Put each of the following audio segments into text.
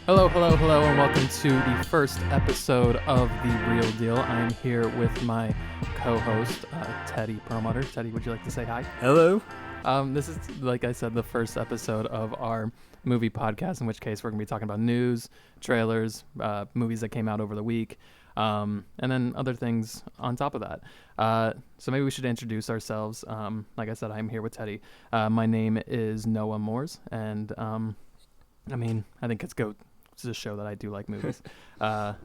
Hello, and welcome to the first episode of The Real Deal. I am here with my co-host, Teddy Perlmutter. Teddy, would you like to say hi? Hello. This is, like I said, the first episode of our movie podcast, in which case we're going to be talking about news, trailers, movies that came out over the week, and then other things on top of that. So maybe we should introduce ourselves. Like I said, I'm here with Teddy. My name is Noah Moores, and I think it's to show that I do like movies. Yeah.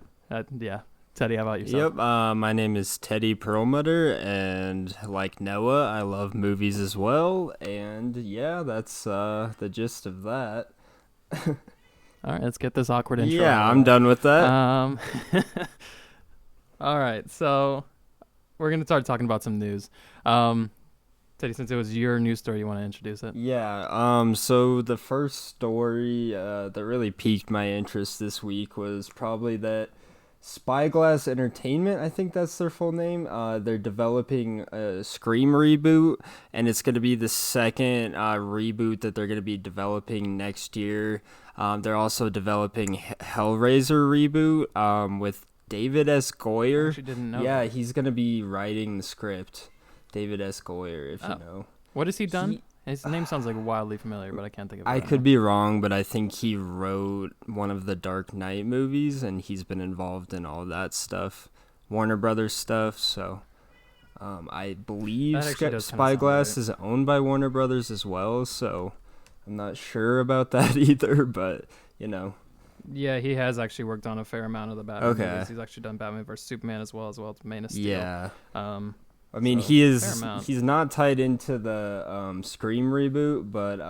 Teddy, how about yourself? Yep. My name is Teddy Perlmutter, and like Noah, I love movies as well. And yeah, that's the gist of that. All right, let's get this awkward intro. Yeah, I'm done with that. All right, so we're gonna start talking about some news. Teddy, since it was your news story, you want to introduce it? Yeah. So the first story that really piqued my interest this week was probably that Spyglass Entertainment, I think that's their full name. They're developing a Scream reboot, and it's going to be the second reboot that they're going to be developing next year. They're also developing Hellraiser reboot with David S. Goyer. I actually didn't know. Yeah, that. he's going to be writing the script. David S. Goyer, if you know. What has he done? His name sounds like wildly familiar, but I can't think of it. I could be wrong, but I think he wrote one of the Dark Knight movies, and he's been involved in all that stuff, Warner Brothers stuff. So, I believe Spyglass is owned by Warner Brothers as well. So, I'm not sure about that either, but you know. Yeah, he has actually worked on a fair amount of the Batman movies. He's actually done Batman vs Superman as well as Man of Steel. Yeah. I mean, he's not tied into the Scream reboot, but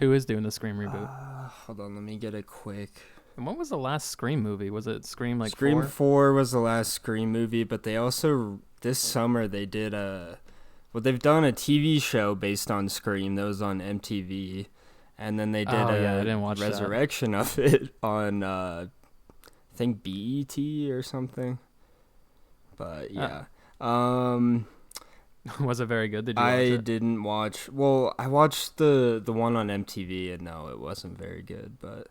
who is doing the Scream reboot? Hold on, let me get it quick. And what was the last Scream movie? Was it Scream Scream 4 was the last Scream movie, but they also this summer they did they've done a TV show based on Scream that was on MTV, and then they did I didn't watch resurrection of it on I think BET or something. But yeah. Was it very good? Did you watch it? I didn't watch. Well, I watched the one on MTV, and no, it wasn't very good. But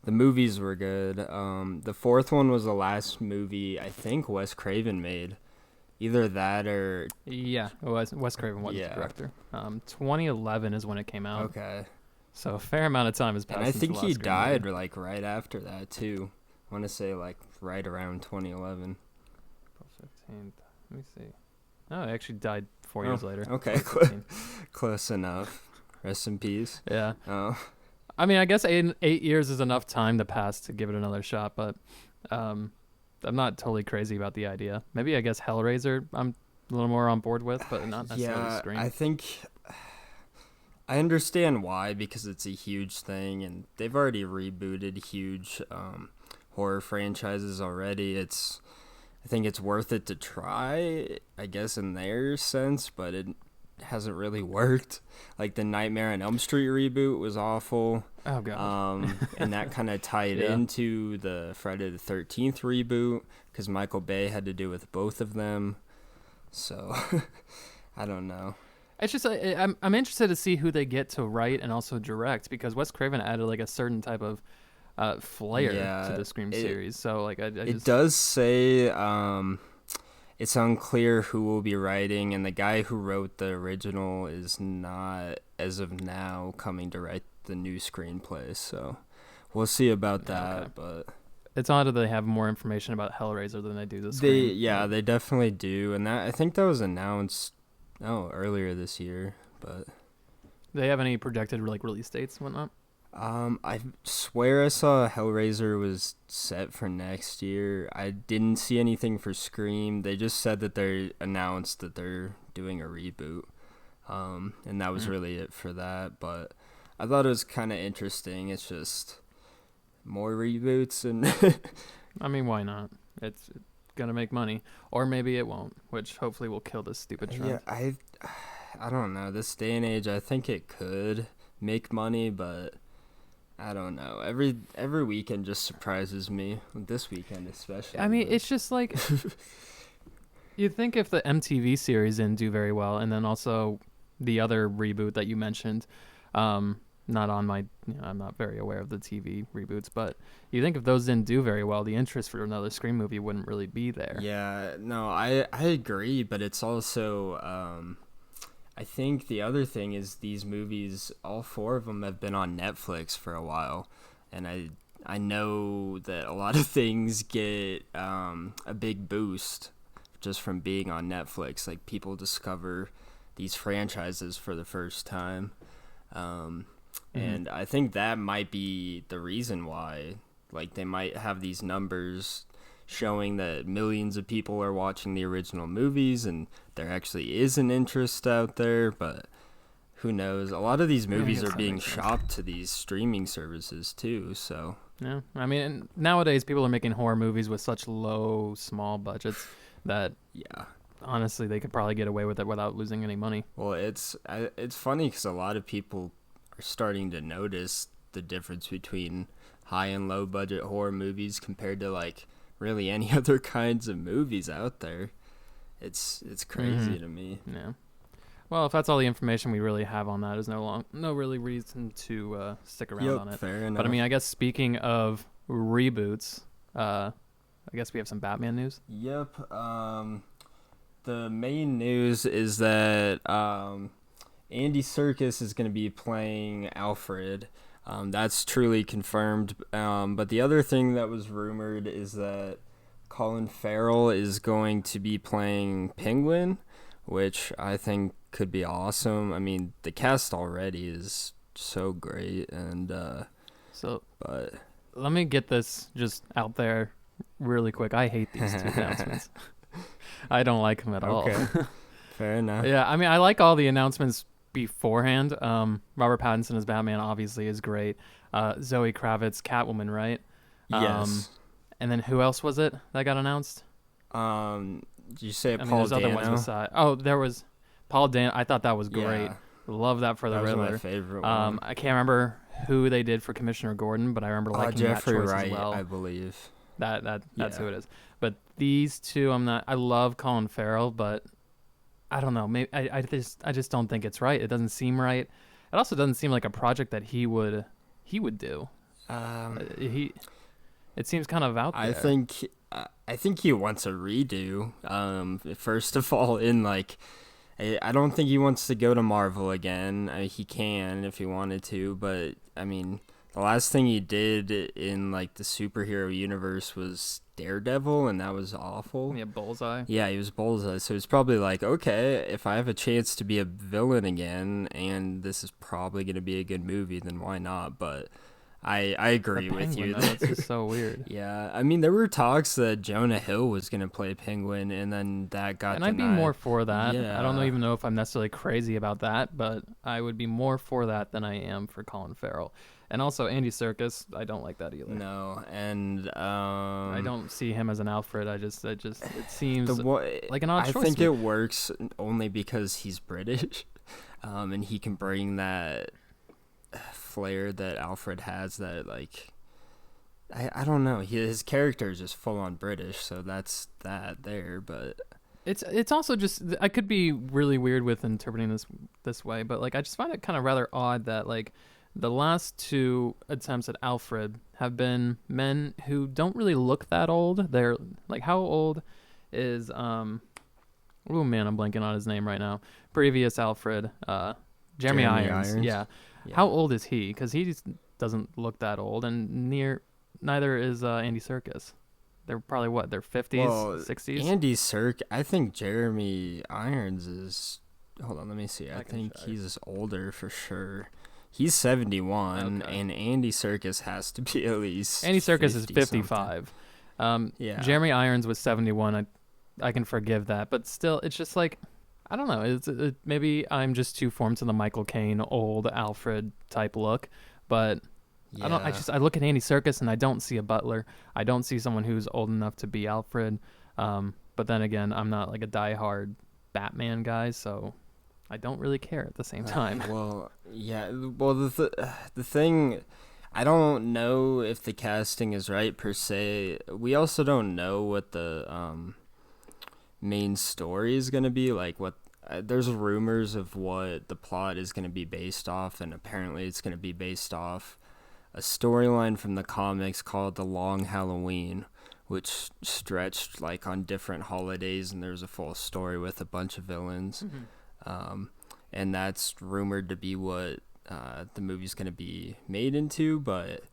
the movies were good. The fourth one was the last movie I think Wes Craven made. Either that or it was Wes Craven was the director. 2011 is when it came out. Okay. So a fair amount of time has passed. And I think he died movie. like right after that too. I want to say like right around 2011. April 15th. Let me see. Oh, he actually died 4 years later. Okay, close enough. Rest in peace. Yeah. Oh. I mean, I guess 8 years is enough time to pass to give it another shot, but I'm not totally crazy about the idea. Maybe I guess Hellraiser I'm a little more on board with, but not necessarily Scream. I think I understand why, because it's a huge thing, and they've already rebooted huge horror franchises already. I think it's worth it to try, I guess, in their sense, but it hasn't really worked. Like the Nightmare on Elm Street reboot was awful. Oh, God. And that kind of tied into the Friday the 13th reboot, because Michael Bay had to do with both of them. So, I don't know. It's just, I'm interested to see who they get to write and also direct, because Wes Craven added like a certain type of flair to the Scream series. So like it does say it's unclear who will be writing, and the guy who wrote the original is not, as of now, coming to write the new screenplay. So we'll see about that. Okay. But it's odd that they have more information about Hellraiser than they do the Scream. They definitely do, and that I think that was announced earlier this year. But they have any projected release dates and whatnot? I swear I saw Hellraiser was set for next year. I didn't see anything for Scream. They just said that they announced that they're doing a reboot. And that was really it for that. But I thought it was kind of interesting. It's just more reboots, and I mean, why not? It's gonna make money, or maybe it won't, which hopefully will kill this stupid trend. Yeah, I don't know. This day and age, I think it could make money, but I don't know. Every weekend just surprises me. This weekend especially. I mean, it's just like you'd think if the MTV series didn't do very well, and then also the other reboot that you mentioned, not on my. I'm not very aware of the TV reboots, but you think if those didn't do very well, the interest for another Scream movie wouldn't really be there. Yeah, no, I agree, but it's also I think the other thing is these movies, all four of them have been on Netflix for a while, and I know that a lot of things get a big boost just from being on Netflix. Like people discover these franchises for the first time, and I think that might be the reason why. Like they might have these numbers showing that millions of people are watching the original movies and there actually is an interest out there, but who knows? A lot of these movies are being shopped to these streaming services too, so. Yeah, I mean, nowadays people are making horror movies with such low, small budgets that Yeah. honestly they could probably get away with it without losing any money. Well, it's funny because a lot of people are starting to notice the difference between high and low budget horror movies compared to like really any other kinds of movies out there. It's crazy to me. Yeah. Well, if that's all the information we really have on that, there's no really reason to stick around on it. Fair enough. But I mean, I guess speaking of reboots, I guess we have some Batman news. Yep. The main news is that Andy Serkis is going to be playing Alfred. That's truly confirmed. But the other thing that was rumored is that Colin Farrell is going to be playing Penguin, which I think could be awesome. I mean, the cast already is so great, and but let me get this just out there really quick. I hate these two announcements. I don't like them at all. Fair enough. Yeah, I mean, I like all the announcements beforehand. Robert Pattinson as Batman obviously is great. Zoe Kravitz, Catwoman, right? Yes. And then who else was it that got announced? Did you say Paul there's Dano? other ones beside. Oh, there was Paul Dano. I thought that was great. Yeah. Love that for the That was Riddler. my favorite one. I can't remember who they did for Commissioner Gordon, but I remember liking Jeffrey that choice Wright, as well. I believe. That's who it is. But these two, I love Colin Farrell, but I don't know. Maybe I just don't think it's right. It doesn't seem right. It also doesn't seem like a project that he would do. It seems kind of out there. I think he wants a redo. First of all, I don't think he wants to go to Marvel again. He can if he wanted to, but I mean, the last thing he did in like the superhero universe was Daredevil, and that was awful. Yeah, Bullseye. Yeah, he was Bullseye, so it's probably like, okay, if I have a chance to be a villain again, and this is probably going to be a good movie, then why not? But I agree with you. That's just so weird. Yeah, I mean, there were talks that Jonah Hill was going to play Penguin, and then that got And denied. I'd be more for that. Yeah. I don't even know if I'm necessarily crazy about that, but I would be more for that than I am for Colin Farrell. And also Andy Serkis, I don't like that either. No, and I don't see him as an Alfred. It seems like an odd choice. I think it works only because he's British, and he can bring that flair that Alfred has. That like, I don't know. His character is just full on British, so that's that there. But it's also just, I could be really weird with interpreting this way, but like I just find it kind of rather odd that like the last two attempts at Alfred have been men who don't really look that old. They're like, how old is oh man, I'm blanking on his name right now. Previous Alfred, Jeremy Irons. Yeah. How old is he? Because he just doesn't look that old, and neither is Andy Serkis. They're probably what, their 50s, 60s. I think Jeremy Irons is. Hold on, let me see. I think check. he's older for sure. He's 71, and Andy Serkis has to be at least. Andy Serkis is 55. Yeah. Jeremy Irons was 71. I can forgive that, but still, it's just like, I don't know. Maybe I'm just too formed to the Michael Caine old Alfred type look, but yeah. I look at Andy Serkis and I don't see a butler. I don't see someone who's old enough to be Alfred. But then again, I'm not like a diehard Batman guy, so I don't really care at the same time. Well, yeah. Well, the thing, I don't know if the casting is right per se. We also don't know what the main story is gonna be. Like, what there's rumors of what the plot is going to be based off, and apparently it's going to be based off a storyline from the comics called The Long Halloween, which stretched like on different holidays, and there's a full story with a bunch of villains. And that's rumored to be what the movie's going to be made into, but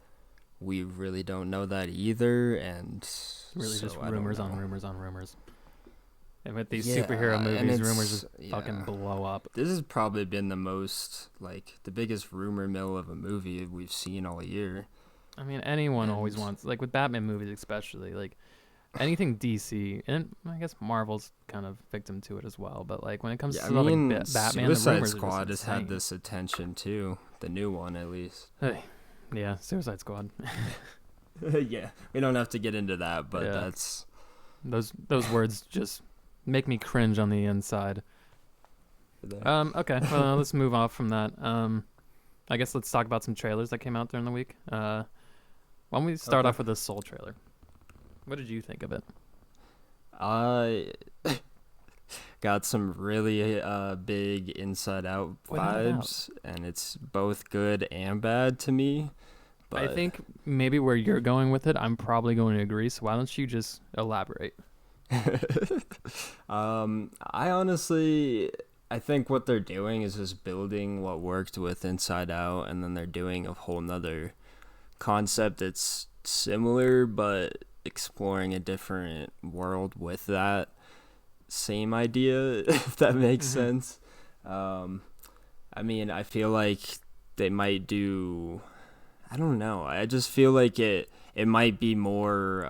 we really don't know that either. And Really, so just I don't rumors know. on rumors on rumors. And with these Yeah, superhero and movies, it's- rumors just yeah. fucking blow up. This has probably been the biggest rumor mill of a movie we've seen all year. I mean, anyone always And- wants, like with Batman movies especially, like anything DC, and I guess Marvel's kind of victim to it as well. But like when it comes Yeah, I to like mean, Batman, the Suicide rumors Squad are has just had insane. this attention too. The new one, at least. Hey, yeah, Suicide Squad. Yeah, we don't have to get into that, but Yeah. that's Those words just make me cringe on the inside. Okay, well, let's move off from that. I guess let's talk about some trailers that came out during the week. Why don't we start Okay. off with the Soul trailer? What did you think of it? I got some really big Inside Out Without a doubt. vibes, and it's both good and bad to me. But I think maybe where you're going with it, I'm probably going to agree. So why don't you just elaborate? I think what they're doing is just building what worked with Inside Out, and then they're doing a whole nother concept that's similar but exploring a different world with that same idea, if that makes sense. I mean, I feel like they might do, I don't know, I just feel like it might be more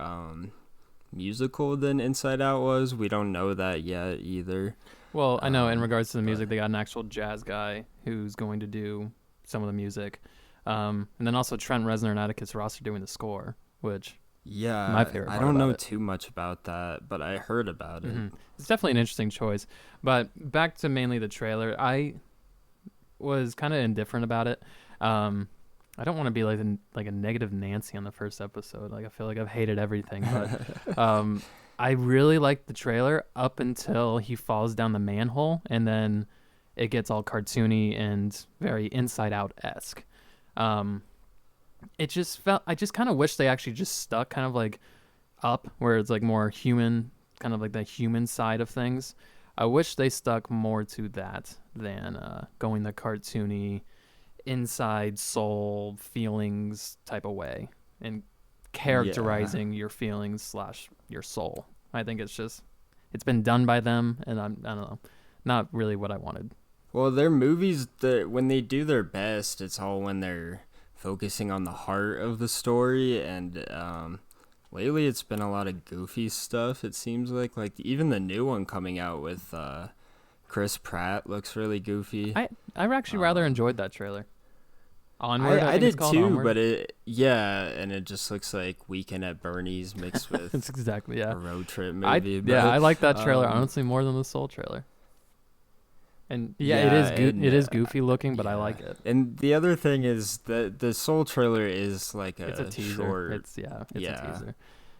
musical than Inside Out was. We don't know that yet either. Well, I know in regards to the but- music, they got an actual jazz guy who's going to do some of the music. And then also Trent Reznor and Atticus Ross are doing the score, which Yeah, My favorite I part don't about know it. too much about that, but I heard about it. it's definitely an interesting choice. But back to mainly the trailer, I was kind of indifferent about it. I don't want to be like a negative Nancy on the first episode. Like I feel like I've hated everything, but I really liked the trailer up until he falls down the manhole, and then it gets all cartoony and very Inside Out-esque. It just felt. I just kind of wish they actually just stuck kind of like up where it's like more human, kind of like the human side of things. I wish they stuck more to that than going the cartoony, inside soul feelings type of way and characterizing your feelings / your soul. I think it's been done by them, and I don't know, not really what I wanted. Well, their movies, when they do their best, it's all when they're focusing on the heart of the story, and lately it's been a lot of goofy stuff, it seems like even the new one coming out with Chris Pratt looks really goofy. I actually rather enjoyed that trailer. Onward, I think it's did called too, Onward. but and it just looks like Weekend at Bernie's mixed with It's exactly a road trip movie. I like that trailer um, honestly more than the Soul trailer. And it is goofy looking, but I like it. And the other thing is that the Soul trailer is like It's a teaser. short. It's a Yeah. teaser.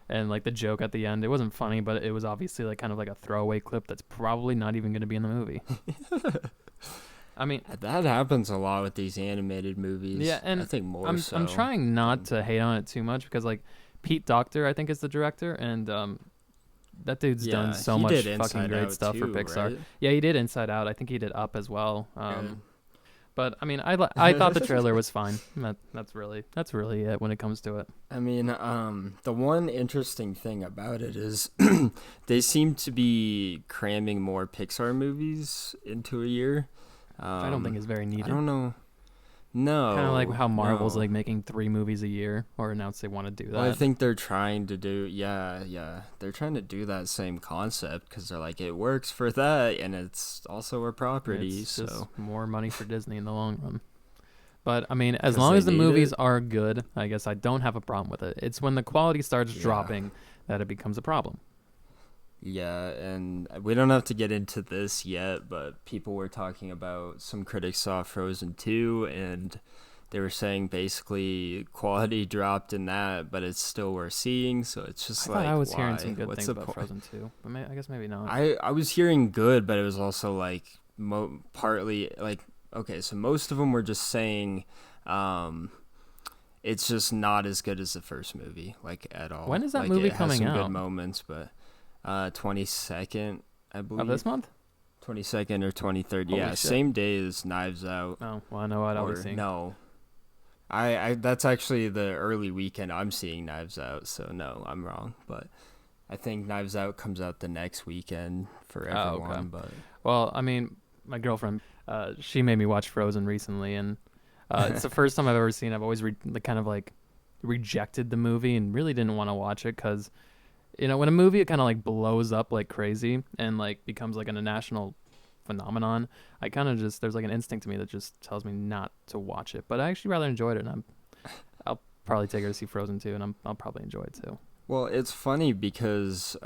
And like the joke at the end, it wasn't funny, but it was obviously like kind of like a throwaway clip that's probably not even going to be in the movie. I mean, That happens a lot with these animated movies. yeah, and I think more I'm so. I'm trying not to hate on it too much because like Pete Docter, I think, is the director, and that dude's done so he much did fucking Inside great Out stuff for too, Pixar. right? Yeah, he did Inside Out. I think he did Up as well. Good. But I mean, I thought the trailer was fine. That's really it when it comes to it. I mean, the one interesting thing about it is they seem to be cramming more Pixar movies into a year. I don't think it's very needed. I don't know. No. Kind of like how Marvel's no. like making 3 movies a year, or announced they want to do that. Well, I think they're trying to do, they're trying to do that same concept because they're like, it works for that, and it's also a property, it's so. just more money for Disney in the long run. But I mean, as 'Cause long they as the need movies it. are good, I guess I don't have a problem with it. It's when the quality starts Yeah. dropping that it becomes a problem. Yeah, and we don't have to get into this yet, but people were talking about, some critics saw Frozen 2, and they were saying basically quality dropped in that, but it's still worth seeing. So it's just I like, thought I was why? hearing some good What's things the about point? Frozen 2, but I guess maybe not. I was hearing good, but it was also like partly like, okay, so most of them were just saying it's just not as good as the first movie, like at all. When is that like, movie it has coming some good out? moments, but 22nd, I Of believe. this month? 22nd or 23rd. Holy Yeah, shit. same day as Knives Out. Oh, well, I know what I'll be Or seeing. no. I that's actually the early weekend I'm seeing Knives Out, so no, I'm wrong. But I think Knives Out comes out the next weekend for everyone. Oh, okay. But Well, I mean, my girlfriend, she made me watch Frozen recently, and it's the first time I've ever seen. I've always kind of like rejected the movie and really didn't want to watch it because, when a movie kind of like blows up like crazy and like becomes like a national phenomenon, I kind of just there's like an instinct to me that just tells me not to watch it. But I actually rather enjoyed it, and I'll probably take her to see Frozen 2, and I'll probably enjoy it too. well, it's funny because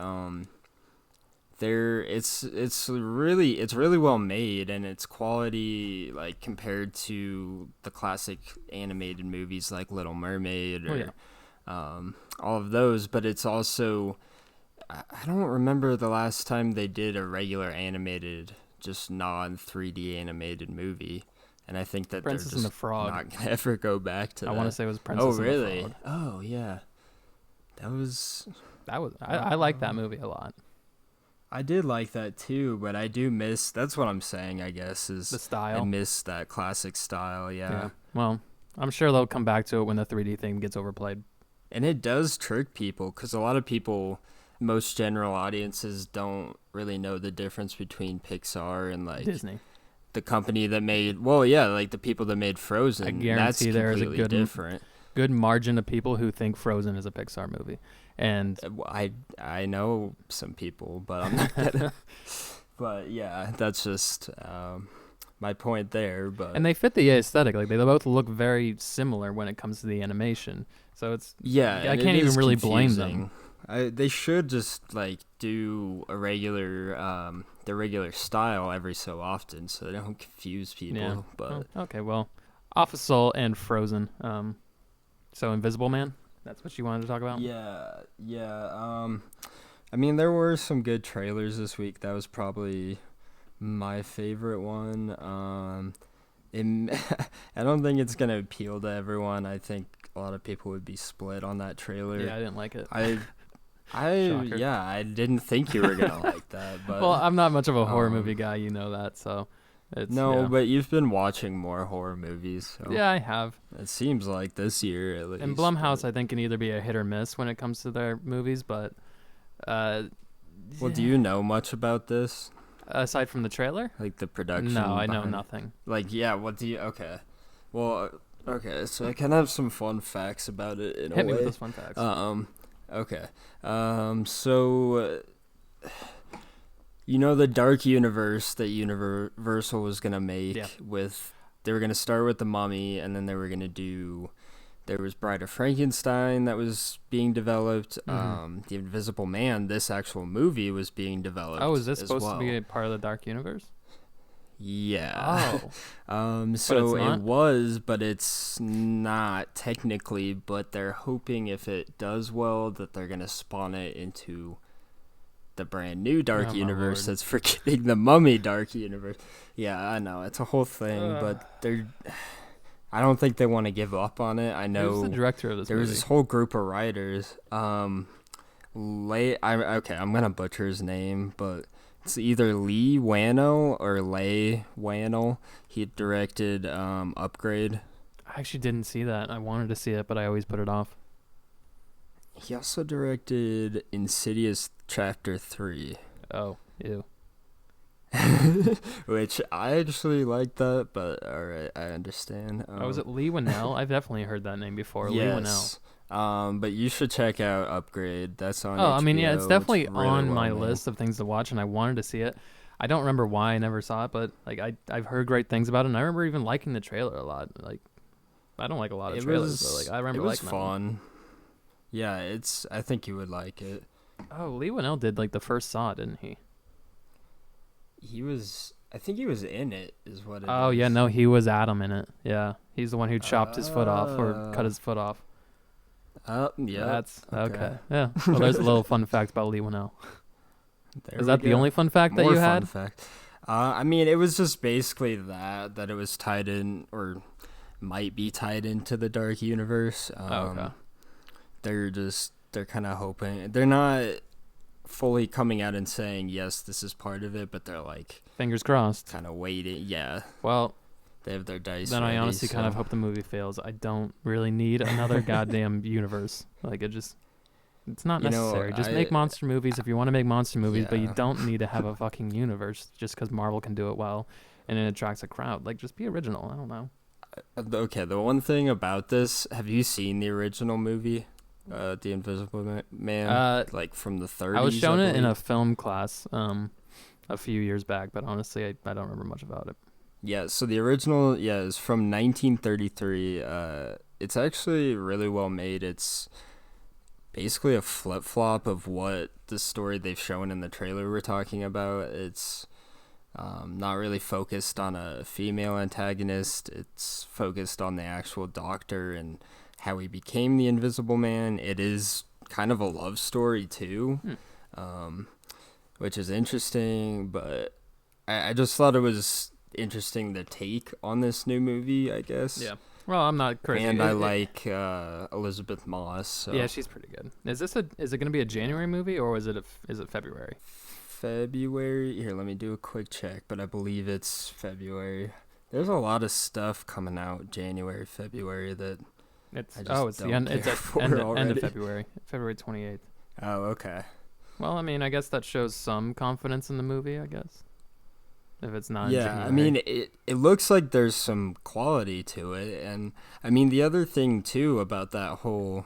it's really well made, and it's quality like compared to the classic animated movies like Little Mermaid or all of those. But it's also, I don't remember the last time they did a regular animated, just non 3D animated movie, and I think that Princess they're and just the Frog. not gonna ever go back to I that. want to say it was Princess and the really? Frog. Oh yeah, that was. I like that movie a lot. I did like that too, but I do miss. That's what I'm saying. I guess is The style. I miss that classic style. Yeah. Well, I'm sure they'll come back to it when the 3D thing gets overplayed. And it does trick people because a lot of people, most general audiences, don't really know the difference between Pixar and like Disney. the company that made. Well, yeah, like the people that made Frozen. I guarantee that's there is a completely different. good margin of people who think Frozen is a Pixar movie. And I know some people, but I'm not gonna. But yeah, that's just my point there. But they fit the aesthetic. Like they both look very similar when it comes to the animation. So it's I can't even really blame them. They should just like do a regular the regular style every so often, so they don't confuse people. Yeah. But okay, well, Office Soul and Frozen. So Invisible Man. That's what you wanted to talk about? Yeah. I mean, there were some good trailers this week. That was probably my favorite one. I don't think it's gonna appeal to everyone. I think a lot of people would be split on that trailer. Yeah, I didn't like it. Shocker. Yeah, I didn't think you were gonna like that. But well, I'm not much of a horror movie guy, you know that. So it's but you've been watching more horror movies. So yeah, I have. It seems like this year at least. And Blumhouse, I think, can either be a hit or miss when it comes to their movies. But well, do you know much about this? Aside from the trailer? Like the production? No, I know nothing. Like, yeah, what do you... Okay. Well, okay, so I kind of have some fun facts about it in a way. Hit me with those fun facts. Okay. So... the Dark Universe that Universal was going to make with... They were going to start with The Mummy, and then they were going to do... There was Bride of Frankenstein that was being developed. The Invisible Man, this actual movie, was being developed. Oh, is this supposed to be a part of the Dark Universe? Yeah. Oh. So it was, but it's not technically. But they're hoping if it does well, that they're gonna spawn it into the brand new Dark Universe that's forgetting the Mummy Dark Universe. Yeah, I know it's a whole thing, but they're. I don't think they want to give up on it. I know. Who's the director of this movie? movie? There's this whole group of writers. I'm gonna butcher his name, but it's either Lee Wano or Leigh Whannell. He directed Upgrade. I actually didn't see that. I wanted to see it, but I always put it off. He also directed Insidious Chapter 3. Oh, ew. Which I actually like that, but alright, I understand. Was it Leigh Whannell? I've definitely heard that name before. Yes. Leigh Whannell. But you should check out Upgrade. That's on HBO. I mean, yeah, it's definitely really on my well-made. list of things to watch, and I wanted to see it. I don't remember why I never saw it, but like I've heard great things about it, and I remember even liking the trailer a lot. Like, I don't like a lot of trailers, but like I remember liking it was fun. Yeah, I think you would like it. Oh, Leigh Whannell did like the first Saw, didn't he? He was, I think he was in it, is what it is. Oh yeah, no, he was Adam in it. Yeah, he's the one who chopped his foot off or cut his foot off. Yeah. That's okay. Yeah. Well, there's a little fun fact about Lee Winnell. There Is that the only fun fact that you had? More fun fact. I mean, it was just basically that it was tied in, or might be tied into the Dark Universe. Okay. They're kind of hoping. They're not fully coming out and saying, yes, this is part of it, but they're like... Fingers crossed. Kind of waiting, yeah. Well... They have their dice Then ready, I honestly kind of hope the movie fails. I don't really need another goddamn universe. Like, it's not necessary. Just make monster movies if you want to make monster movies, but you don't need to have a fucking universe just because Marvel can do it well and it attracts a crowd. Like, just be original. I don't know. Okay, the one thing about this, have you seen the original movie, The Invisible Man? Like, from the 30s? I was shown it in a film class a few years back, but honestly, I don't remember much about it. Yeah, so the original, is from 1933. It's actually really well made. It's basically a flip-flop of what the story they've shown in the trailer we're talking about. It's not really focused on a female antagonist. It's focused on the actual doctor and how he became the Invisible Man. It is kind of a love story, too, which is interesting, but I just thought it was... interesting the take on this new movie, I guess. Yeah. Well, I'm not crazy. And I like Elizabeth Moss. So. Yeah, she's pretty good. Is it going to be a January movie or is it February? February. Here, let me do a quick check, but I believe it's February. There's a lot of stuff coming out January, February that it's the end. It's at end of February, February 28th. Oh, okay. Well, I mean, I guess that shows some confidence in the movie, I guess. If it's not I mean, it looks like there's some quality to it. And, I mean, the other thing, too, about that whole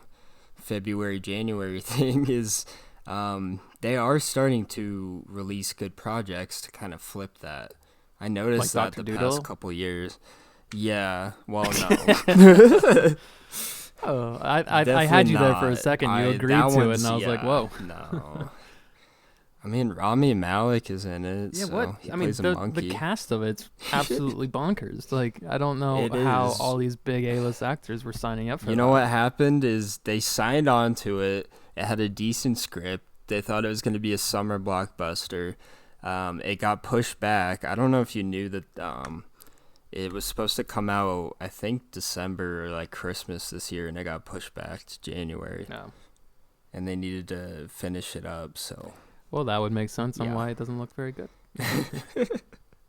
February-January thing is they are starting to release good projects to kind of flip that. I noticed like that Dr. past couple years. Yeah, well, no. I had you there for a second. You agreed to it, and I was like, whoa. No. I mean, Rami Malek is in it. Yeah, so what? He I mean, plays a monkey. the cast of it's absolutely bonkers. Like, I don't know how all these big A-list actors were signing up for it. You know what happened is they signed on to it. It had a decent script. They thought it was going to be a summer blockbuster. It got pushed back. I don't know if you knew that it was supposed to come out, I think, December or like Christmas this year, and it got pushed back to January. No. And they needed to finish it up, so... Well, that would make sense on why it doesn't look very good.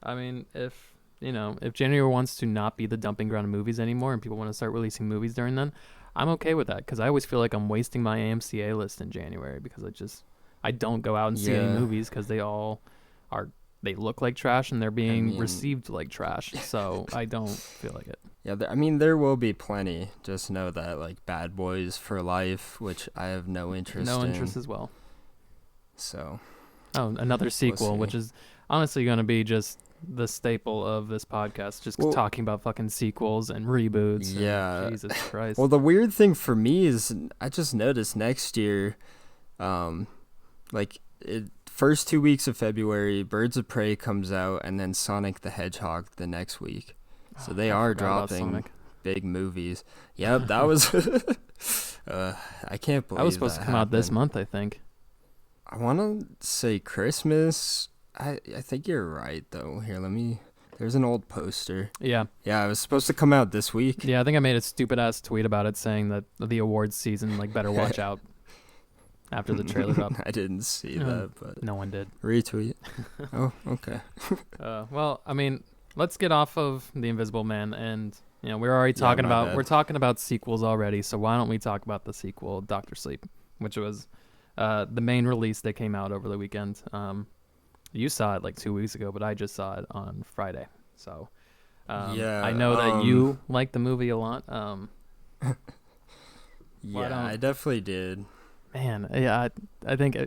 I mean, if January wants to not be the dumping ground of movies anymore and people want to start releasing movies during then, I'm okay with that because I always feel like I'm wasting my AMCA list in January because I don't go out and see any movies because they look like trash and they're being received like trash. So I don't feel like it. Yeah, there will be plenty. Just know that, like Bad Boys for Life, which I have no interest in. No interest as well. So, another sequel, which is honestly going to be just the staple of this podcast, just talking about fucking sequels and reboots. Yeah. And Jesus Christ. Well, the weird thing for me is I just noticed next year, first 2 weeks of February, Birds of Prey comes out, and then Sonic the Hedgehog the next week. So they are dropping big movies. Yep, that was... I can't believe that was supposed to come out this month, I think. I want to say Christmas. I think you're right, though. Here, there's an old poster. Yeah. Yeah, it was supposed to come out this week. Yeah, I think I made a stupid-ass tweet about it saying that the awards season, better watch out after the trailer dropped. I didn't see that, but... No one did. Retweet. Oh, okay. Well, I mean, let's get off of The Invisible Man, and, we're already talking we're talking about sequels already, so why don't we talk about the sequel, Dr. Sleep, which was... the main release that came out over the weekend. You saw it 2 weeks ago, but I just saw it on Friday. So I know that you like the movie a lot. I definitely did. Man, yeah, I think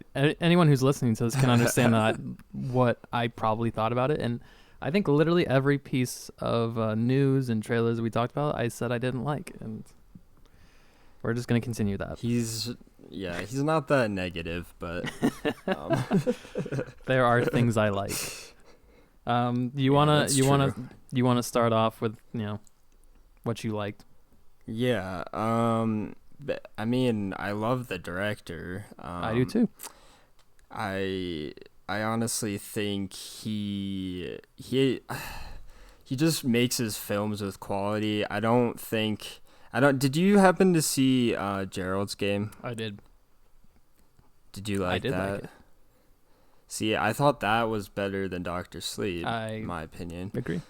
anyone who's listening to this can understand that what I probably thought about it. And I think literally every piece of news and trailers we talked about, I said I didn't like. And we're just going to continue that. He's not that negative, but there are things I like. You Yeah, wanna that's you wanna true. you wanna start off with what you liked? Yeah. I mean, I love the director. I do too. I I honestly think he just makes his films with quality. I don't. Did you happen to see Gerald's Game? I did. Did you I like did like that? it. See, I thought that was better than Doctor Sleep, in I my opinion. agree.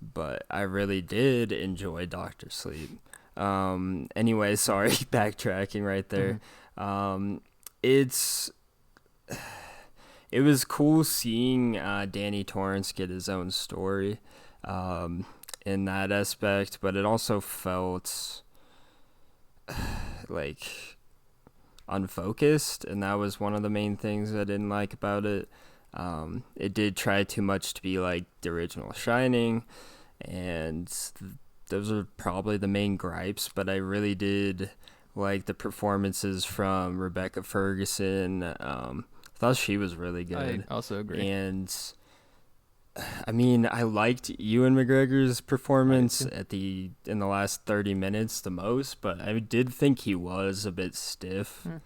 But I really did enjoy Doctor Sleep. Anyway, sorry, backtracking right Hmm. there. It's it was cool seeing Danny Torrance get his own story, um, in that aspect, but it also felt like unfocused, and that was one of the main things I didn't like about it. It did try too much to be like the original Shining, and those are probably the main gripes. But I really did like the performances from Rebecca Ferguson. I thought she was really I good, also agree. and I mean, I liked Ewan McGregor's I did performance too. in the last 30 minutes the most, but I did think he was a bit stiff Hmm.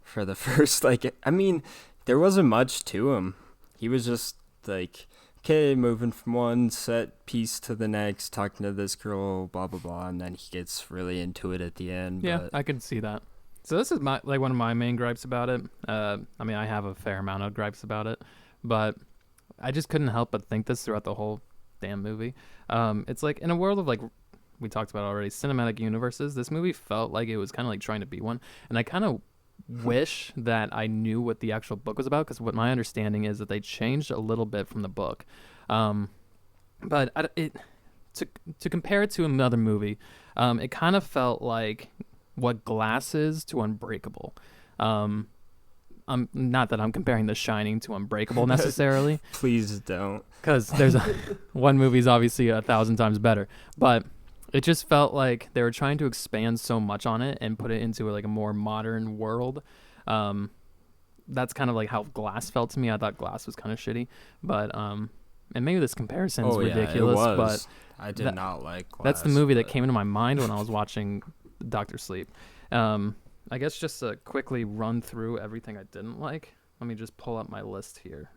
for the first. Like, I mean, there wasn't much to him. He was just like, okay, moving from one set piece to the next, talking to this girl, blah blah blah, and then he gets really into it at the end. Yeah, But I could see that. So this is my like one of my main gripes about it. I mean, I have a fair amount of gripes about it, but I just couldn't help but think this throughout the whole damn movie. It's like in a world of like we talked about already, cinematic universes. This movie felt like it was kind of like trying to be one, and I kind of wish that I knew what the actual book was about because what my understanding is that they changed a little bit from the book. Um, but to to compare it to another movie, it kind of felt like what Glass is to Unbreakable. Um, I'm not that I'm comparing The Shining to Unbreakable necessarily, please don't. because there's one movie's obviously 1,000 times better, but it just felt like they were trying to expand so much on it and put it into like a more modern world. Um, that's kind of like how Glass felt to me. I thought Glass was kind of shitty, but and maybe this comparison's Oh yeah, it ridiculous, but was. I did that not like that's the Glass, movie that but came into my mind when I was watching Doctor Sleep. Um, I guess just to quickly run through everything I didn't like. Let me just pull up my list here.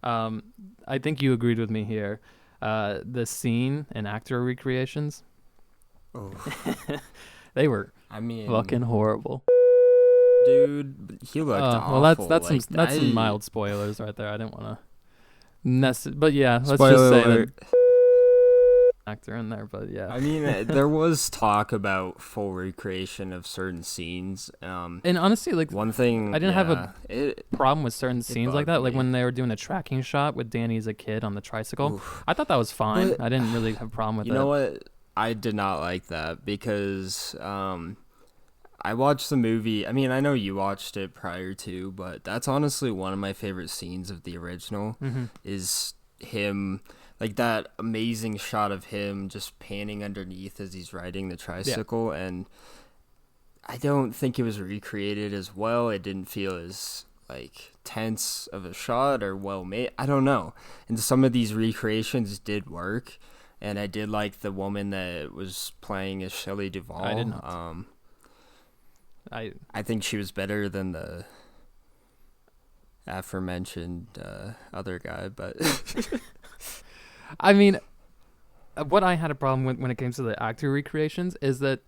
Um, I think you agreed with me here. The scene and actor recreations, oh, they were I mean, fucking horrible. dude, he looked Well, awful. Like that's some I mild spoilers right there. I didn't want to but yeah, let's just spoiler say that alert. actor in there. But yeah, I mean, there was talk about full recreation of certain scenes. and honestly, like One thing, I didn't have a yeah, it problem with certain it scenes like bugged that. Like me. when they were doing the tracking shot with Danny as a kid on the tricycle, Oof. I thought that was fine. But I didn't really have a problem with you know it. what? I did not like that because I watched the movie. I mean, I know you watched it prior to, but that's honestly one of my favorite scenes of the original Hmm. is him, like that amazing shot of him just panning underneath as he's riding the Yeah, tricycle. And I don't think it was recreated as well. It didn't feel as like tense of a shot or well made. I don't know. And some of these recreations did work, and I did like the woman that was playing as Shelley I did Duvall. not. I I think she was better than the aforementioned other guy, but I mean, what I had a problem with when it came to the actor recreations is that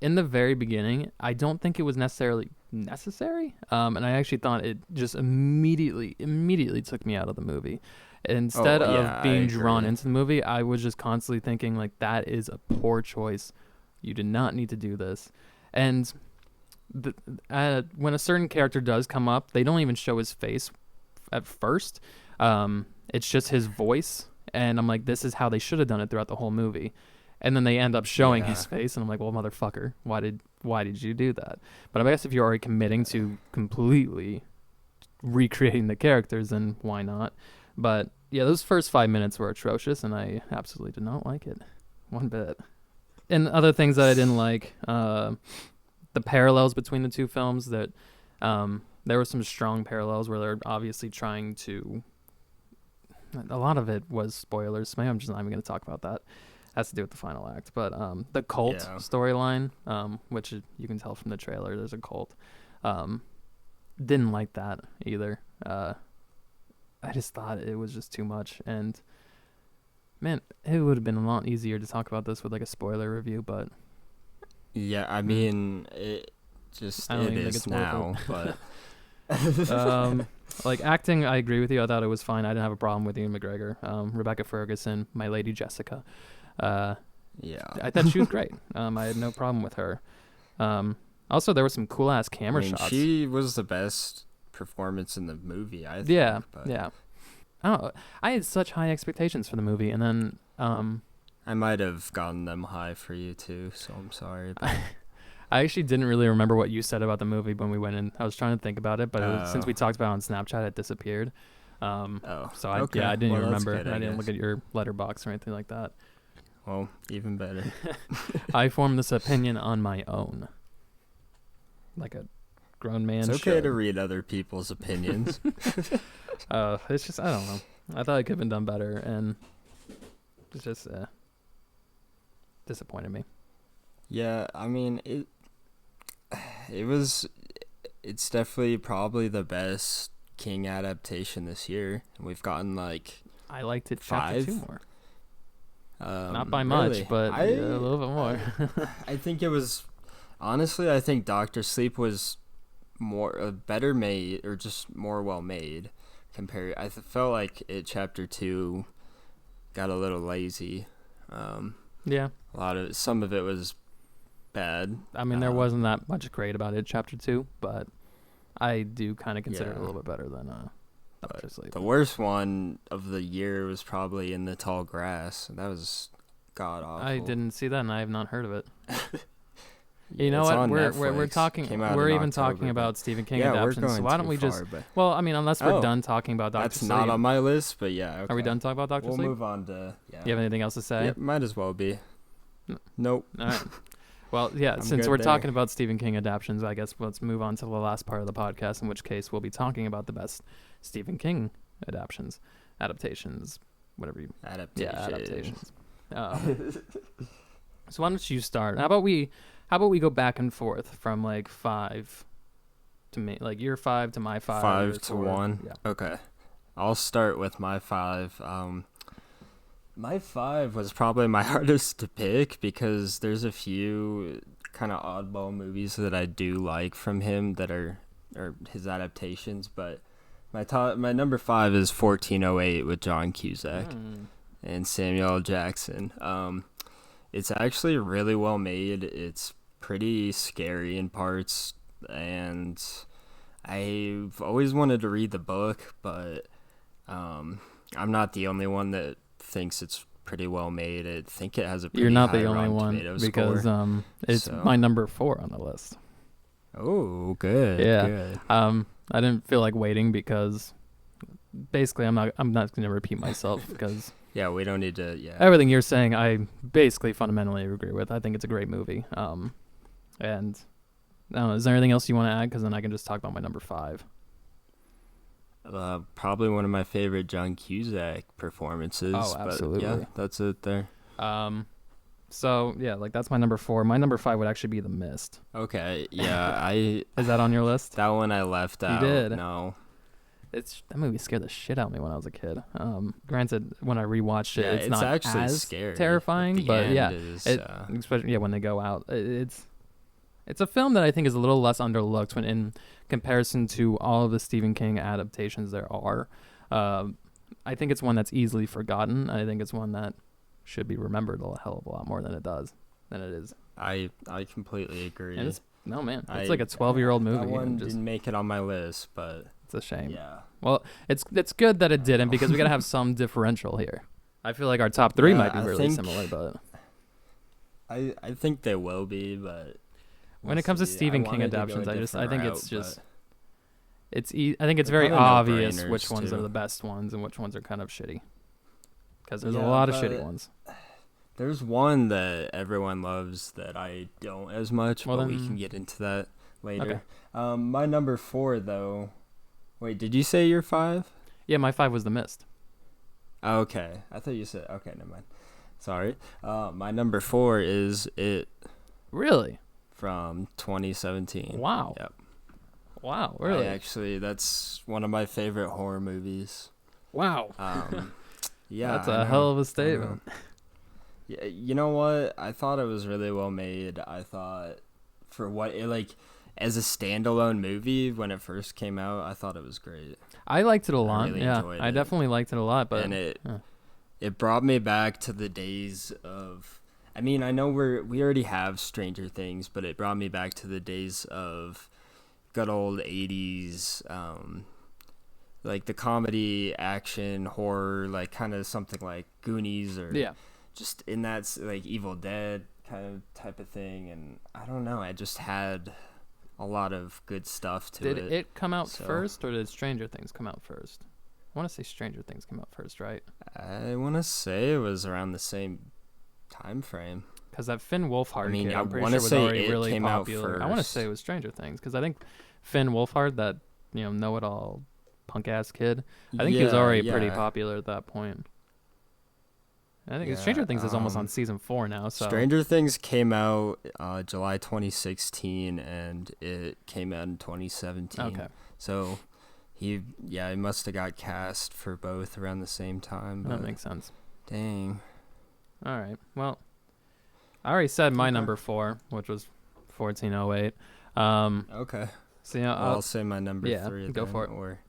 in the very beginning, I don't think it was necessarily necessary. And I actually thought it just immediately took me out of the movie. Instead oh of yeah, I being drawn agree. into the movie, I was just constantly thinking like that is a poor choice. You did not need to do this. And when a certain character does come up, they don't even show his face at first. It's just his voice, and I'm like, this is how they should have done it throughout the whole movie. And then they end up showing his Yeah. face, and I'm like, well, motherfucker, why did you do that? But I guess if you're already committing to completely recreating the characters, then why not? But yeah, those first 5 minutes were atrocious, and I absolutely did not like it one bit. And other things that I didn't like, the parallels between the two films. That there were some strong parallels where they're obviously trying to a lot of it was spoilers. So maybe I'm just not even going to talk about that. Has to do with the final act. But the cult storyline, which you can tell from the trailer, there's a cult. Didn't like that either. I just thought it was just too much. And man, it would have been a lot easier to talk about this with like a spoiler review, but yeah, I mean, it is now, but like acting, I agree with you. I thought it was fine. I didn't have a problem with Ian McGregor. Rebecca Ferguson, my lady Jessica. Yeah, I thought she was great. I had no problem with her. Also, there were some cool ass camera shots. She was the best performance in the movie, I think. Yeah, yeah. Oh, I had such high expectations for the movie, and then I might have gotten them high for you too, so I'm sorry. But I actually didn't really remember what you said about the movie when we went in. I was trying to think about it, but since we talked about it on Snapchat, it disappeared. So I didn't even remember. I didn't look at your letterbox or anything like that. Well, even better. I formed this opinion on my own, like a grown man. It's okay to read other people's opinions. It's just, I don't know. I thought it could have been done better, and it's just disappointed me. Yeah, I mean it's definitely probably the best King adaptation this year. We've gotten like I liked it 5. chapter 2 more. Not by much, but a little bit more. I think it was honestly. I think Doctor Sleep was better made, or just more well made. Compared, I felt like chapter 2 got a little lazy. Yeah, some of it was bad. I mean, there wasn't that much great about it, chapter 2, but I do kind of consider it a little bit better than Doctor Sleep. The worst one of the year was probably In the Tall Grass. That was god awful. I didn't see that, and I have not heard of it. You know what? We're talking. We're even talking about Stephen King adaptations. So why don't we just? Well, I mean, unless we're done talking about Doctor Sleep. That's not on my list, but yeah. Okay. Are we done talking about Doctor Sleep? We'll move on to. Yeah. You have anything else to say? Yeah, might as well be. Nope. All right. Well, yeah. Since we're talking about Stephen King adaptations, I guess let's move on to the last part of the podcast. In which case, we'll be talking about the best Stephen King adaptations, whatever you. Adaptations. So why don't you start? How about we go back and forth from like 5 to me, like your 5 to my 5. 5 to 1. Yeah. Okay. I'll start with my 5. My 5 was probably my hardest to pick because there's a few kind of oddball movies that I do like from him that are his adaptations, but my number 5 is 1408 with John Cusack and Samuel L. Jackson. It's actually really well made. It's pretty scary in parts, and I've always wanted to read the book, but I'm not the only one that thinks it's pretty well made. I think it has a pretty You're not high the only Rotten one Tomatoes because score. It's my number 4 on the list. Oh, good. Yeah. Good. I didn't feel like waiting because basically I'm not going to repeat myself because yeah, we don't need to. Yeah. Everything you're saying, I basically fundamentally agree with. I think it's a great movie. And I don't know, is there anything else you want to add? Because then I can just talk about my number 5. Probably one of my favorite John Cusack performances. Oh, absolutely. But yeah, that's it there. So yeah, like that's my number 4. My number 5 would actually be The Mist. Okay. Yeah, Is that on your list? That one I left out. You did. No. That movie scared the shit out of me when I was a kid. Granted, when I rewatched it, it's not actually as scary. terrifying, but yeah, especially when they go out, it's a film that I think is a little less underlooked when in comparison to all of the Stephen King adaptations there are. I think it's one that's easily forgotten. I think it's one that should be remembered a hell of a lot more than it is. I completely agree. And it's like a 12-year-old movie. That one didn't make it on my list, but it's a shame. Yeah. Well, it's good that it didn't because we gotta have some differential here. I feel like our top 3 might be really similar, but I think they will be. But when it comes to Stephen King adaptations, I think it's very obvious which ones are the best ones and which ones are kind of shitty. Because there's a lot of shitty ones. There's one that everyone loves that I don't as much, but we can get into that later. Okay. My number 4 though. Wait, did you say your 5? Yeah, my 5 was The Mist. Okay, I thought you said okay. Never mind. Sorry. My number 4 is It Really? from 2017. Wow. Yep. Wow. Really? That's one of my favorite horror movies. Wow. Yeah, That's I a know, hell of a I know. statement. Yeah, you know what? I thought it was really well made. I thought for what it like as a standalone movie when it first came out, I thought it was great. I liked it a I lot. really Yeah, enjoyed I it. definitely liked it a lot. But And it yeah. it brought me back to the days of I mean, I know we already have Stranger Things, but it brought me back to the days of good old 80s like the comedy, action, horror, like kind of something like Goonies or Yeah. just in that like Evil Dead kind of type of thing. And I don't know, I just had a lot of good stuff to Did it. it come out So- first, or did Stranger Things come out first? I want to say Stranger Things came out first, right? I want to say it was around the same time frame. Because that Finn Wolfhard I mean, kid, I I'm pretty wanna sure was say already it really came out popular. I want to first. say it was Stranger Things, because I think Finn Wolfhard, that know-it-all punk-ass kid, I think he was already pretty popular at that point. I think Stranger Things is almost on season 4 now. So Stranger Things came out July 2016, and it came out in 2017. Okay. So he must have got cast for both around the same time. That But makes sense. dang. All right. Well, I already said my Okay. number 4, which was 1408. Okay. So Well, I'll say my number 3. go then, for it. Or,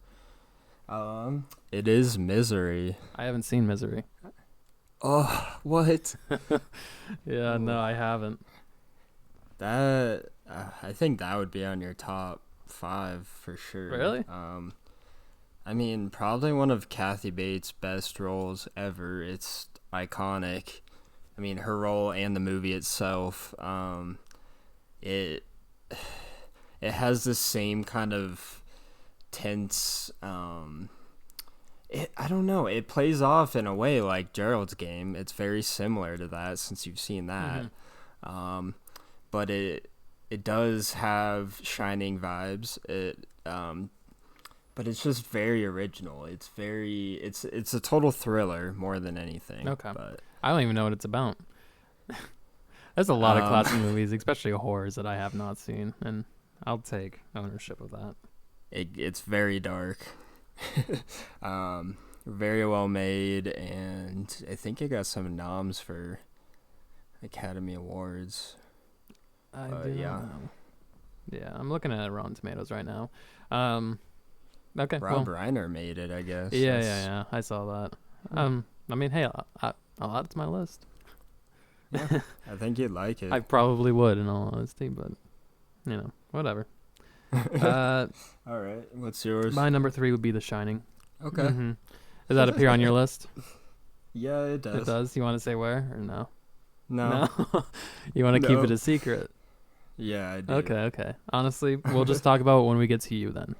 it is Misery. I haven't seen Misery. Oh, what? Yeah, no, I haven't. That I think that would be on your top 5 for sure. Really? I mean, probably one of Kathy Bates' best roles ever. It's iconic. I mean, her role and the movie itself. It has the same kind of tense. I don't know. It plays off in a way like Gerald's Game. It's very similar to that since you've seen that. But it does have Shining vibes. But it's just very original. It's a total thriller more than anything. Okay. But I don't even know what it's about. There's a lot of classic movies, especially horrors, that I have not seen, and I'll take ownership of that. it's very dark. Very well made, and I think it got some noms for Academy Awards. I do yeah. not know. Yeah, I'm looking at Rotten Tomatoes right now. Okay. Rob Reiner made it, I guess. Yeah. I saw that. I mean, hey, I'll add it to my list. Yeah, I think you'd like it. I probably would, in all honesty, but whatever. All right, what's yours? My number 3 would be The Shining. Okay. Mm-hmm. Does that appear on your list? Yeah, it does. It does. You want to say where or no? No. You want to keep No. it a secret? Yeah, I do. Okay. Honestly, we'll just talk about it when we get to you then.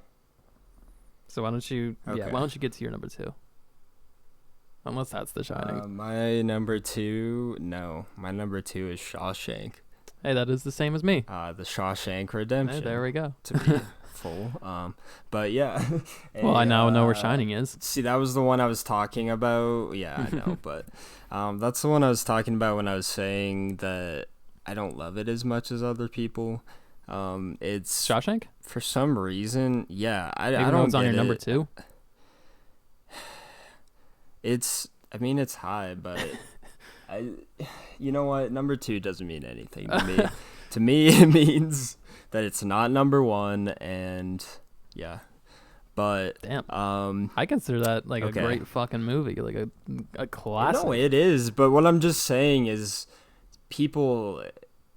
So why don't you? Yeah. Okay. Why don't you get to your number 2? Unless that's The Shining. My number 2 is Shawshank. Hey, that is the same as me. The Shawshank Redemption. Hey, there we go. To be full. But yeah. Well, I now know where Shining is. See, that was the one I was talking about. Yeah, I know, but that's the one I was talking about when I was saying that I don't love it as much as other people. It's Shawshank? for some reason. Yeah, I Even though don't it's on get your number it. 2. I mean, it's high, but you know what? Number 2 doesn't mean anything to me. To me, it means that it's not number 1, and yeah. But Damn. I consider that like okay. a great fucking movie, like a classic. No, it is. But what I'm just saying is,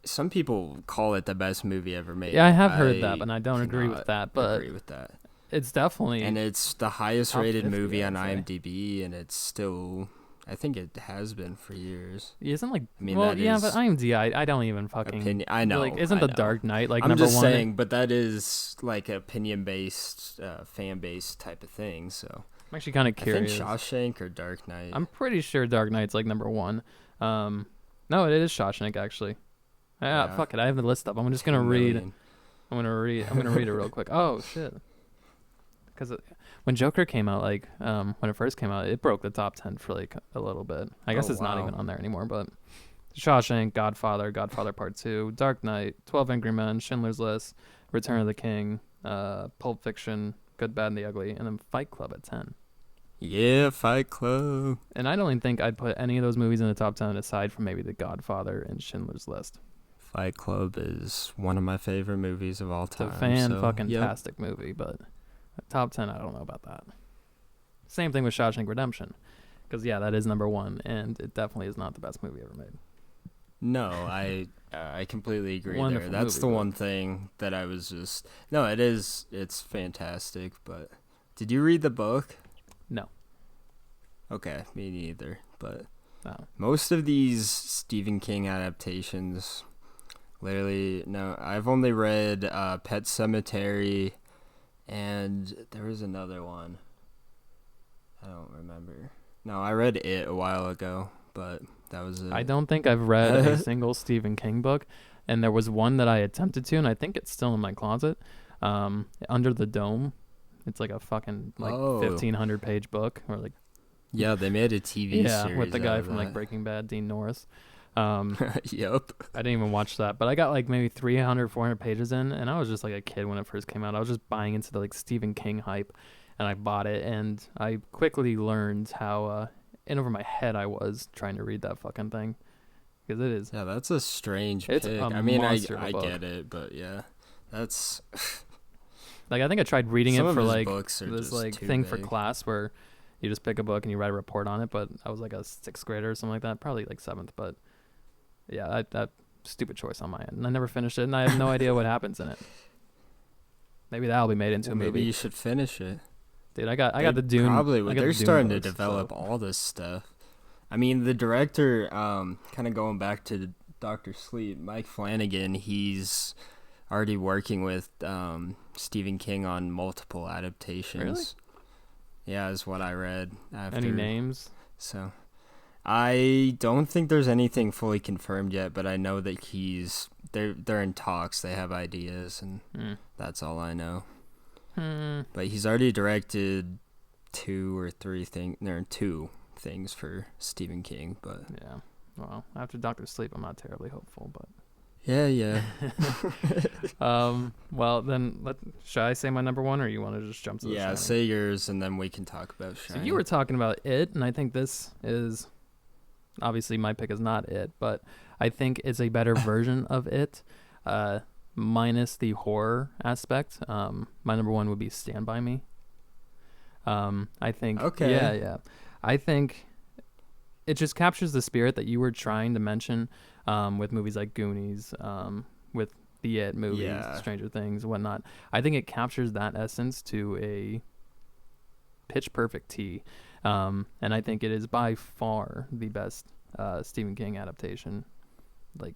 some people call it the best movie ever made. Yeah, I have heard that, but I don't agree cannot with that. But agree with that. it's definitely And it's the highest top rated 50, movie on I'd say. IMDb, and it's still, I think it has been for years. Isn't like I mean, well, that yeah, is but IMDb, I don't even fucking opinion. I know. Like, isn't I The know. Dark Knight like I'm number just 1? saying, but that is like opinion based, fan based type of thing. So I'm actually kind of curious. I think Shawshank or Dark Knight. I'm pretty sure Dark Knight's like number 1. No, it is Shawshank actually. Yeah. Fuck it, I have the list up. I'm just gonna 10 read. million. I'm gonna read it real quick. Oh shit. because when Joker came out, like when it first came out, it broke the top 10 for like a little bit. I guess Oh, it's not wow. even on there anymore, but Shawshank, Godfather, Godfather Part 2, Dark Knight, 12 Angry Men, Schindler's List, Return of the King, Pulp Fiction, Good, Bad, and the Ugly, and then Fight Club at 10. Yeah, Fight Club. And I don't even think I'd put any of those movies in the top 10 aside from maybe The Godfather and Schindler's List. Fight Club is one of my favorite movies of all It's time. a Yep. tastic movie, but top 10, I don't know about that. Same thing with Shawshank Redemption, because yeah, that is number one, and it definitely is not the best movie ever made. No, I completely agree Wonderful there. That's movie, the but- one thing that I was just no. It is. It's fantastic. But did you read the book? No. Okay, me neither. But No. most of these Stephen King adaptations, literally, no. I've only read Pet Cemetery, and there was another one. I don't remember. No, I read it a while ago, but that was it. I don't think I've read a single Stephen King book, and there was one that I attempted to, and I think it's still in my closet. Under the Dome. It's like a fucking 1,500 page book, or like Yeah, they made a TV series. with the guy out of from like that. Breaking Bad, Dean Norris. Yep. I didn't even watch that, but I got like maybe 300, 400 pages in, and I was just like a kid when it first came out. I was just buying into the like Stephen King hype, and I bought it, and I quickly learned how in over my head I was trying to read that fucking thing, because it is. Yeah, that's a strange It's pick. a I mean, monster of a I book. get it, but yeah, that's Like I think I tried reading some it of for his like books are this just like too thing for big. class where you just pick a book and you write a report on it, but I was like a 6th grader or something like that, probably like 7th, but yeah, that stupid choice on my end. And I never finished it, and I have no idea what happens in it. Maybe that'll be made into a Maybe movie. you should finish it. Dude, I got They the Dune. Probably I would. got the They're Dune starting to books, develop so- all this stuff. I mean, the director, kind of going back to Doctor Sleep, Mike Flanagan, he's already working with Stephen King on multiple adaptations. Really? Yeah, is what I read. After, Any names? So, I don't think there's anything fully confirmed yet, but I know that they're in talks. They have ideas, and that's all I know. But he's already directed 2 things for Stephen King. But Yeah. Well, after Doctor Sleep, I'm not terribly hopeful, but. yeah. Well, then, should I say my number one, or you want to just jump to the Yeah, Shining? say yours, and then we can talk about So Shining. you were talking about It, and I think this is obviously my pick is not It, but I think it's a better version of It, minus the horror aspect. My number one would be Stand By Me. I think. Okay. Yeah. I think it just captures the spirit that you were trying to mention, with movies like Goonies, with the It movies, Yeah. Stranger Things, whatnot. I think it captures that essence to a pitch perfect T. And I think it is by far the best Stephen King adaptation. Like,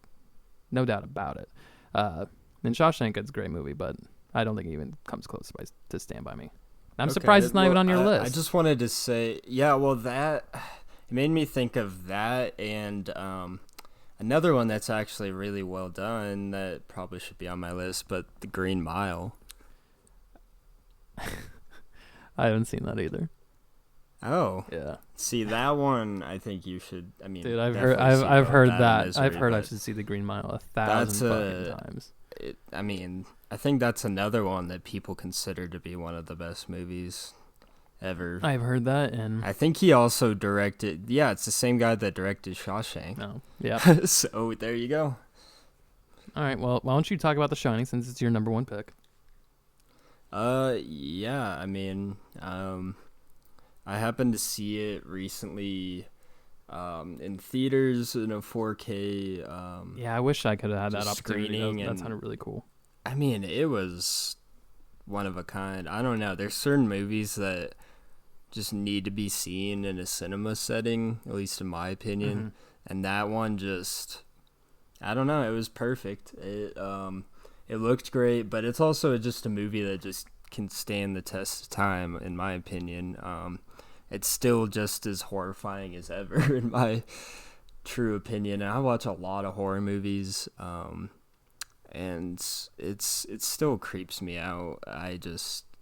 no doubt about it. And Shawshank is a great movie, but I don't think it even comes close to Stand By Me. I'm surprised it's not even on your list. I just wanted to say, yeah, well, it made me think of that and another one that's actually really well done that probably should be on my list, but The Green Mile. I haven't seen that either. Oh, Yeah, see that one. I think you should. I mean, dude, I've definitely see heard Road that. Misery, I've heard I but should see The Green Mile 1,000 fucking times. I mean, I think that's another one that people consider to be one of the best movies ever. I've heard that, and I think he also directed. Yeah, it's the same guy that directed Shawshank. no, yeah. So there you go. All right, well, why don't you talk about The Shining since it's your number one pick? Yeah. I mean, I happened to see it recently, in theaters in a 4K. Yeah, I wish I could have had that just opportunity. screening That and- sounded really cool. I mean, it was one of a kind. I don't know. There's certain movies that just need to be seen in a cinema setting, at least in my opinion. Mhm. And that one just, I don't know. It was perfect. It looked great, but it's also just a movie that just can stand the test of time, in my opinion. It's still just as horrifying as ever, in my true opinion. And I watch a lot of horror movies, and it still creeps me out.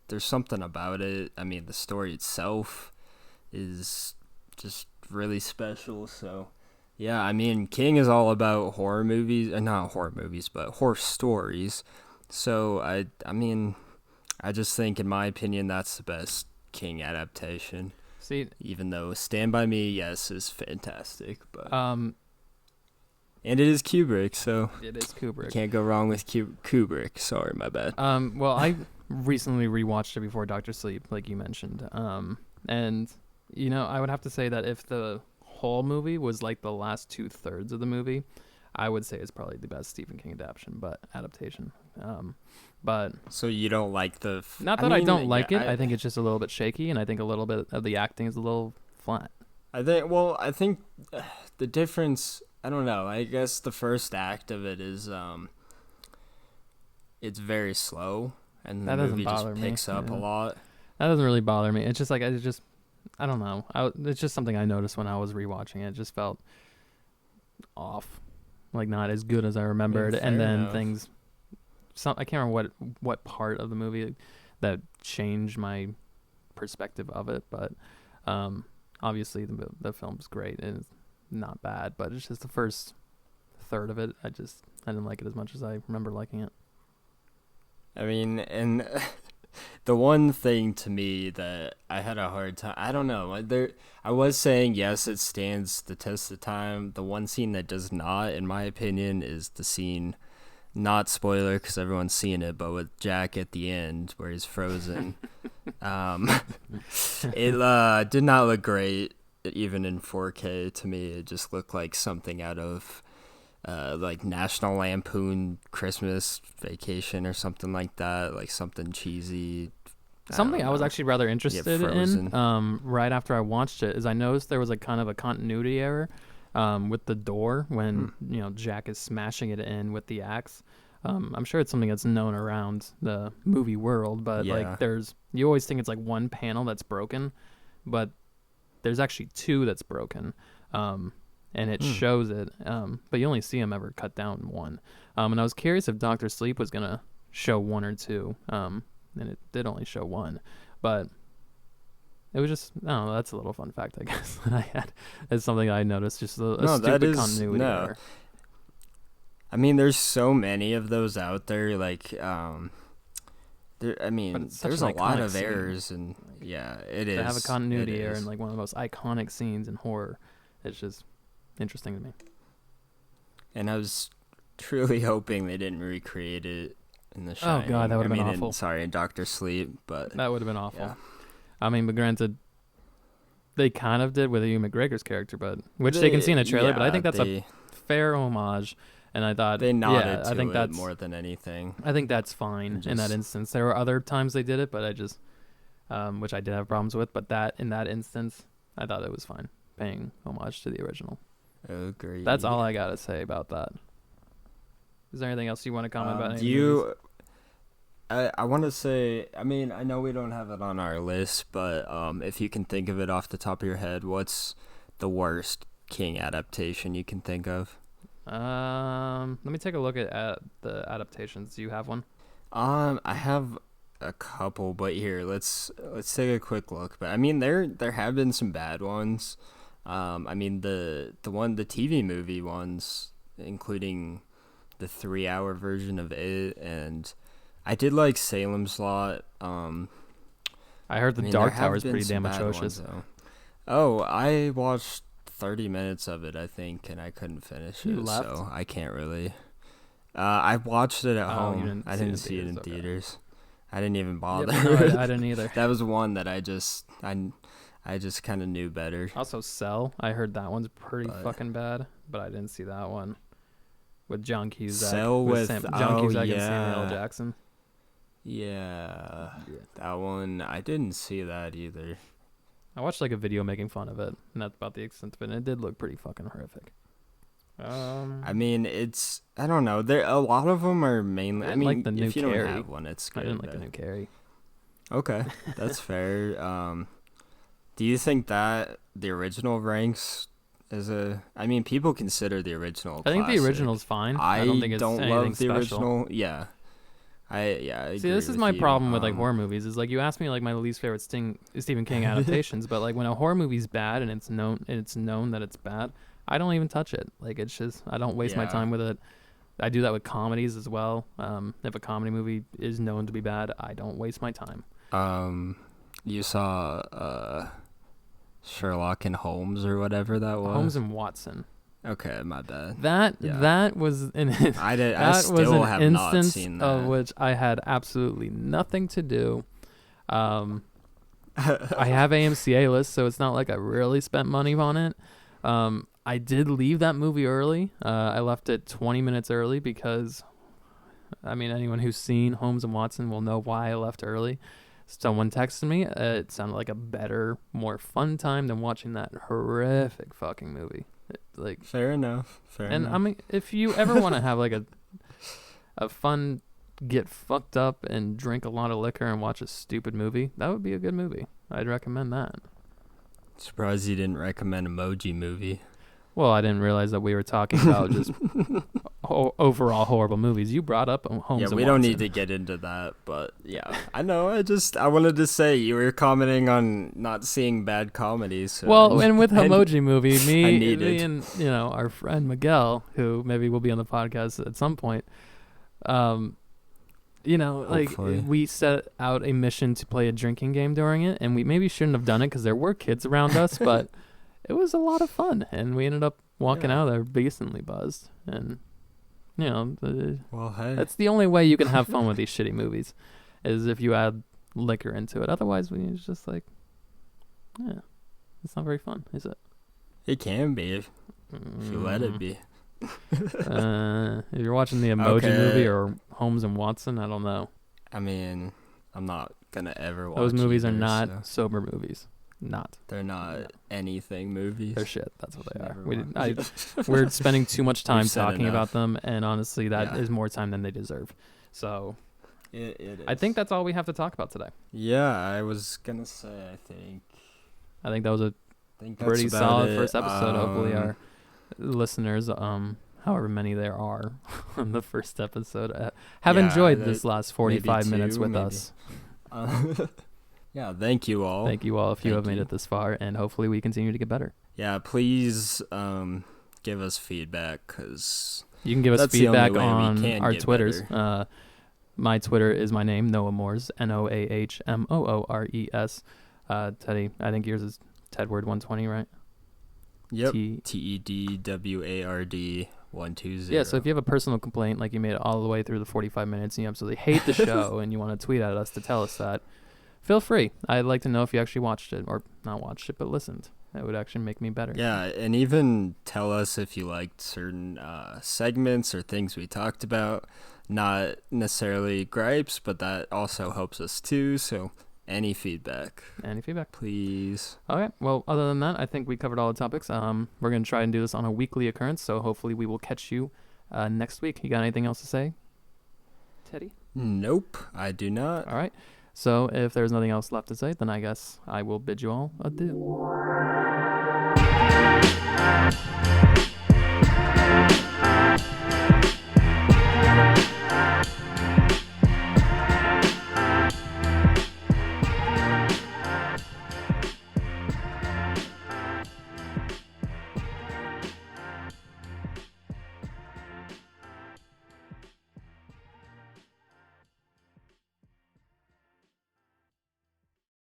there's something about it. I mean, the story itself is just really special. So, yeah, I mean, King is all about horror movies, not horror movies, but horror stories. So, I mean, I just think, in my opinion, that's the best King adaptation. See, Even though Stand By Me, yes, is fantastic, but um, and it is Kubrick, so it is Kubrick. can't go wrong with Kubrick. Sorry, my bad. Well, I recently rewatched it before Doctor Sleep, like you mentioned. And I would have to say that if the whole movie was like the last 2/3 of the movie, I would say it's probably the best Stephen King adaptation. But So you don't like the? not that I don't like it. I think it's just a little bit shaky, and I think a little bit of the acting is a little flat. I think the difference. I don't know. I guess the first act of it is it's very slow, and the movie just picks up a lot. That doesn't really bother me. It's just like I don't know. It's just something I noticed when I was rewatching it. It just felt off, like not as good as I remembered. And then enough. I can't remember what part of the movie that changed my perspective of it, but obviously the film's great and it's not bad, but it's just the first third of it. I didn't like it as much as I remember liking it. I mean, and the one thing to me that I had a hard time, I don't know, I was saying yes, it stands the test of time. The one scene that does not, in my opinion, is the scene, not spoiler because everyone's seen it, but with Jack at the end where he's frozen. It did not look great, even in 4K. To me, it just looked like something out of like National Lampoon Christmas Vacation or something like that, like something cheesy. Something I was actually rather interested in right after I watched it is I noticed there was a kind of a continuity error with the door when Jack is smashing it in with the axe. I'm sure it's something that's known around the movie world, but like you always think it's like one panel that's broken, but there's actually two that's broken, and it shows it, but you only see him ever cut down one. And I was curious if Dr. Sleep was gonna show one or two, and it did only show one, but it was just, I don't know, that's a little fun fact, I guess, that I had. It's something I noticed, just a stupid continuity error. I mean, there's so many of those out there, like, there's a lot of errors, and yeah, it is. To have a continuity error in like one of the most iconic scenes in horror, it's just interesting to me. And I was truly hoping they didn't recreate it in The Shining. Oh god, that would have been awful. In Dr. Sleep, but that would have been awful. Yeah. I mean, but granted, they kind of did with Ewan McGregor's character, which they can see in the trailer. But I think that's a fair homage. And I thought they nodded to it more than anything. I think that's fine in that instance. There were other times they did it, but I just, which I did have problems with. But in that instance, I thought it was fine, paying homage to the original. Agreed. That's all I gotta say about that. Is there anything else you want to comment about? I want to say, I mean, I know we don't have it on our list, but if you can think of it off the top of your head, what's the worst King adaptation you can think of? Let me take a look at the adaptations. Do you have one? I have a couple, but here, let's take a quick look. But I mean, there have been some bad ones. I mean, the TV movie ones, including the 3-hour version of it, and I did like Salem's Lot. I heard the Dark Tower is pretty damn atrocious. Oh, I watched 30 minutes of it, I think, and I couldn't finish it, so I can't really. I watched it at home. I didn't see it in theaters. I didn't even bother. Yep, no, I didn't either. That was one that I just kind of knew better. Also, Cell. I heard that one's pretty fucking bad, but I didn't see that one with John Cusack. Cell with John Cusack and Samuel L. Jackson. Yeah, that one I didn't see that either. I watched like a video making fun of it, and that's about the extent of it. And it did look pretty fucking horrific. I mean, I don't know. A lot of them are mainly. I mean, like the new if you Carrie. don't have one, it's good. I didn't like the new Carrie. Okay, that's fair. Do you think that the original ranks as a? I mean, people consider the original. I think the original's fine. I don't think it's anything love the special. original. Yeah, I See, agree this is with my you. problem with like horror movies. Is like you ask me like my least favorite Stephen King adaptations, but like when a horror movie's bad and it's known that it's bad, I don't even touch it. Like it's just I don't waste my Yeah. time with it. I do that with comedies as well. If a comedy movie is known to be bad, I don't waste my time. You saw Sherlock and Holmes or whatever that was. Holmes and Watson. Okay, my bad. That was an I that was still an have not instance seen that. of which I had absolutely nothing to do. I have AMC A-list, so it's not like I really spent money on it. I did leave that movie early. I left it 20 minutes early because, I mean, anyone who's seen Holmes and Watson will know why I left early. Someone texted me. It sounded like a better, more fun time than watching that horrific fucking movie. Fair enough. I mean, if you ever want to have like a fun, get fucked up and drink a lot of liquor and watch a stupid movie, that would be a good movie. I'd recommend that. Surprised you didn't recommend Emoji Movie. Well, I didn't realize that we were talking about just overall horrible movies. You brought up Holmes and Yeah, we Watson. don't need to get into that, but yeah, I know. I wanted to say you were commenting on not seeing bad comedies. So Well, and with Emoji Movie, me needed. and our friend Miguel, who maybe will be on the podcast at some point, Hopefully. we set out a mission to play a drinking game during it, and we maybe shouldn't have done it because there were kids around us, but it was a lot of fun, and we ended up walking out of there decently buzzed, and Well, hey. that's the only way you can have fun with these shitty movies, is if you add liquor into it. Otherwise, it's just like, yeah, it's not very fun, is it? It can be if you let it be. If you're watching the Emoji Movie or Holmes and Watson, I don't know. I mean, I'm not gonna ever watch Those movies either, are not so. sober movies. They're not anything movies. They're shit. That's what they are. Never We're spending too much time We've said talking enough. about them, and honestly, that is Yeah. more time than they deserve. So It is. I think that's all we have to talk about today. Yeah, I was gonna say. I think that was a That's pretty about solid it. first episode. Hopefully, our listeners, however many there are on the first episode, have enjoyed this last 45 minutes with us. Yeah, thank you all. Thank you all if you Thank have made you. it this far, and hopefully we continue to get better. Yeah, please give us feedback, because You can give us That's the only feedback way we on can our get Twitters. better. My Twitter is my name, Noah Moores, NoahMoores. Teddy, I think yours is Tedward120, right? Yep. T- TEDWARD 120. Yeah, so if you have a personal complaint, like you made it all the way through the 45 minutes and you absolutely hate the show and you want to tweet at us to tell us that, feel free. I'd like to know if you actually watched it, or not watched it, but listened. That would actually make me better. Yeah, and even tell us if you liked certain segments or things we talked about. Not necessarily gripes, but that also helps us too. So any feedback, please. Okay, well, other than that, I think we covered all the topics. We're going to try and do this on a weekly occurrence, so hopefully we will catch you next week. You got anything else to say, Teddy? Nope, I do not. All right. So if there's nothing else left to say, then I guess I will bid you all adieu.